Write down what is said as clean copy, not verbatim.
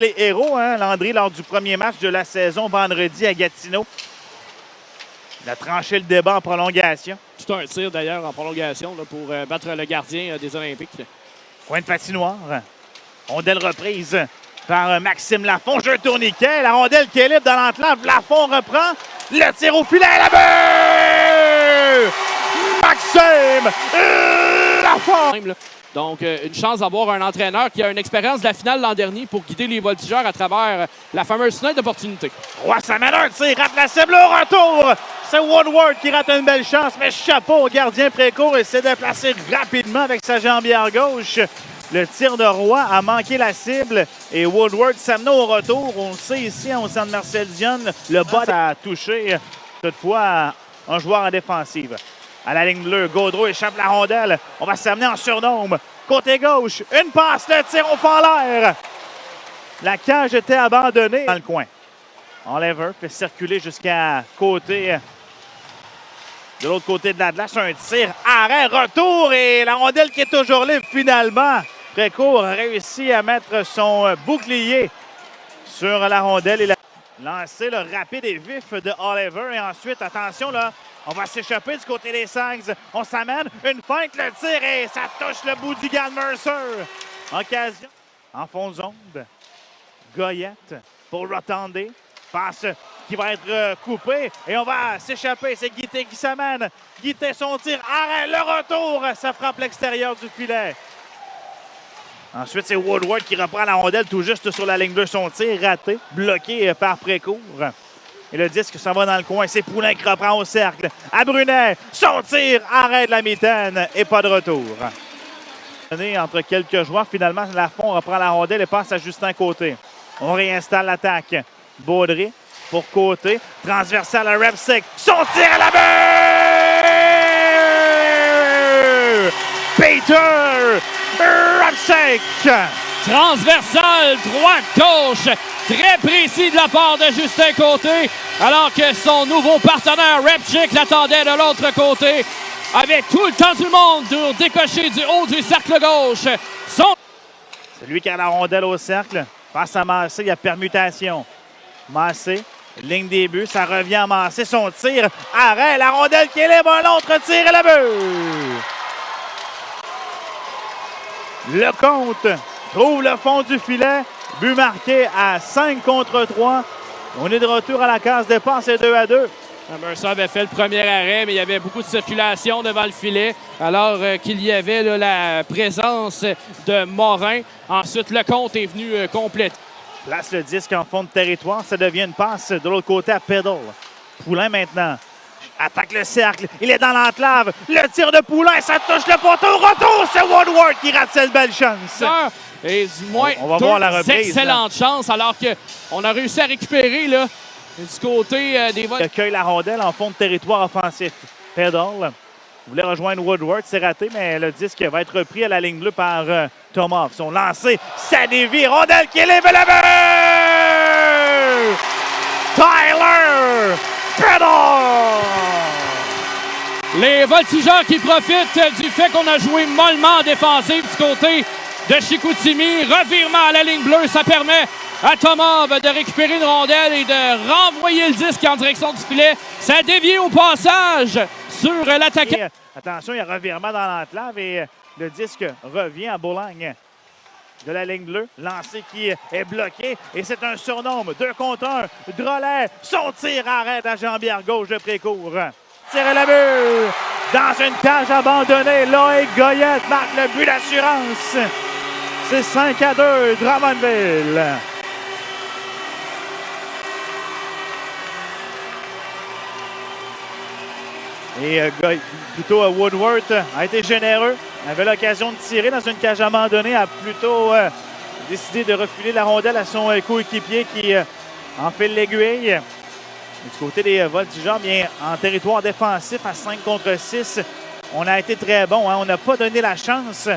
Les héros, hein, Landry, lors du premier match de la saison vendredi à Gatineau. Il a tranché le débat en prolongation. C'est un tir d'ailleurs en prolongation là, pour battre le gardien des Olympiques. Coin de patinoire. Rondelle reprise par Maxime Lafont. Jeu tourniquet. La rondelle qui est libre dans l'enclave. Lafont reprend. Le tir au filet. La but! Maxime Lafont! Donc, une chance d'avoir un entraîneur qui a une expérience de la finale l'an dernier pour guider les voltigeurs à travers la fameuse fenêtre d'opportunité. Roy s'amène un tir, rate la cible au retour. C'est Woodward qui rate une belle chance, mais chapeau au gardien Précourt et s'est déplacé rapidement avec sa jambière gauche. Le tir de Roy a manqué la cible et Woodward s'amène au retour. On le sait ici au centre Marcel Dionne, le bas a touché toutefois un joueur en défensive. À la ligne bleue, Gaudreau échappe la rondelle. On va s'amener en surnombre. Côté gauche, une passe, le tir au fond en l'air. La cage était abandonnée dans le coin. Oliver fait circuler jusqu'à côté. De l'autre côté de la glace, un tir, arrêt, retour et la rondelle qui est toujours libre finalement. Précourt a réussi à mettre son bouclier sur la rondelle et lancer le rapide et vif de Oliver. Et ensuite, attention là, on va s'échapper du côté des Sags. On s'amène, une feinte, le tir et ça touche le bout du gant de Mercer. Occasion en fond de zone. Goyette pour Rotandé. Passe qui va être coupée et on va s'échapper. C'est Guité qui s'amène. Guité son tir, arrêt, le retour. Ça frappe l'extérieur du filet. Ensuite, c'est Woodward qui reprend la rondelle tout juste sur la ligne bleue. Son tir raté, bloqué par Précourt. Et le disque s'en va dans le coin. C'est Poulin qui reprend au cercle. À Brunet, son tir, arrête la mitaine et pas de retour. Entre quelques joueurs, finalement, Lafont reprend la rondelle et passe à Justin Côté. On réinstalle l'attaque. Baudry pour Côté. Transversal à Repsick. Son tir à la but! Peter Repsick! Transversal, droite-gauche, très précis de la part de Justin Côté, alors que son nouveau partenaire Repchick l'attendait de l'autre côté, avec tout le temps du monde pour décocher du haut du cercle gauche. C'est lui qui a la rondelle au cercle. Passe à Massé, il y a permutation. Massé, ligne des buts, ça revient à Massé, son tir, arrêt, la rondelle qui est libre, l'autre tir et la but! Le compte trouve le fond du filet. But marqué à 5 contre 3. On est de retour à la case départ, c'est 2-2. Mercer avait fait le premier arrêt, mais il y avait beaucoup de circulation devant le filet, alors qu'il y avait là, la présence de Morin. Ensuite, le compte est venu compléter. Place le disque en fond de territoire. Ça devient une passe de l'autre côté à Peddle. Poulin maintenant attaque le cercle. Il est dans l'enclave. Le tir de Poulin, ça touche le poteau. Retour, c'est Woodward qui rate cette belle chance. Et du moins, on va voir la reprise. Excellente chance, alors qu'on a réussi à récupérer là, du côté des vols. Il accueille la rondelle en fond de territoire offensif. Peddle voulait rejoindre Woodward, c'est raté, mais le disque va être repris à la ligne bleue par Thomas. Son lancé, ça dévie. Rondelle qui élève la but! Tyler Peddle! Les voltigeurs qui profitent du fait qu'on a joué mollement en défensive du côté de Chicoutimi. Revirement à la ligne bleue, ça permet à Thomas de récupérer une rondelle et de renvoyer le disque en direction du filet. Ça a dévié au passage sur l'attaquant. Attention, il y a un revirement dans l'enclave et le disque revient à Boulogne de la ligne bleue. Lancé qui est bloqué et c'est un surnombre. 2 contre 1. Drolet, son tir arrête à jambière gauche de Précourt. Tire à la but dans une cage abandonnée. Loïc Goyette marque le but d'assurance. C'est 5-2, Drummondville. Et plutôt Woodward a été généreux. Avait l'occasion de tirer dans une cage abandonnée. A plutôt décidé de refiler la rondelle à son coéquipier qui enfile l'aiguille. Du côté des voltigeurs, bien en territoire défensif à 5 contre 6, on a été très bon. Hein? On n'a pas donné la chance